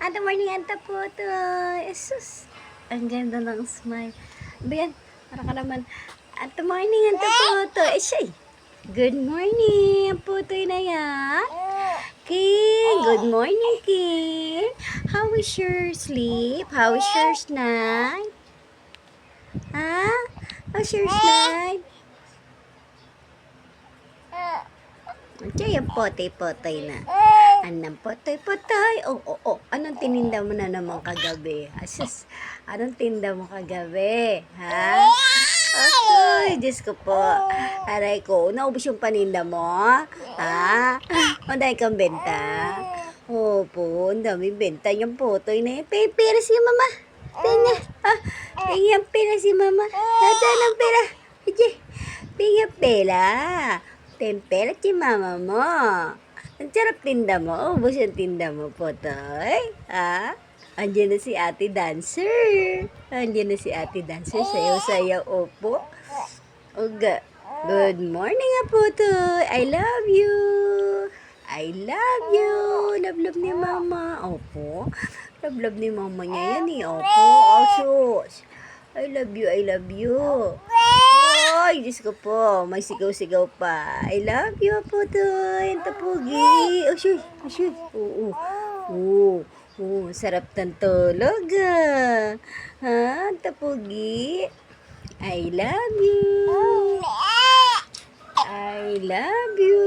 Ate morning, anta po to. Jesus. Ang ganda ng smile. Bayan, para ka naman. Ate morning, anta po to. Shay. Good morning, ang putoy na yan. King, good morning, King. How is your sleep? How is your night? Ha? How's your night? Diyan yung potoy-potoy na. Anong potoy-potoy? Anong tininda mo na naman kagabi? Asus, anong tinda mo kagabi? Ha? Ay, Diyos ko po. Aray ko, naubos yung paninda mo? Ha? Ang kang benta? Opo, ang daming benta yung potoy na yun. Pera si mama. Tinga. Tingnan pera si mama. Nata ng pera. Tingnan pera. Tempera si mama mo. Ang sarap tinda mo. Ubus yung tinda mo, potoy. Ha? Andiyan na si Ate Dancer. Andiyan na si Ate Dancer. Sayaw-sayaw, opo. Uga. Good morning, potoy. I love you. I love you. Love ni mama. Opo. Love ni mama niya yan eh. Opo. Asus. I love you. I love you. Ay, Diyos ko po. May sigaw-sigaw pa. I love you, Putoy. Ang tapugi. Asyoy. Asyoy. Oo. Oo. Sarap ng tulog ah. Ha? Ang tapugi. I love you. I love you.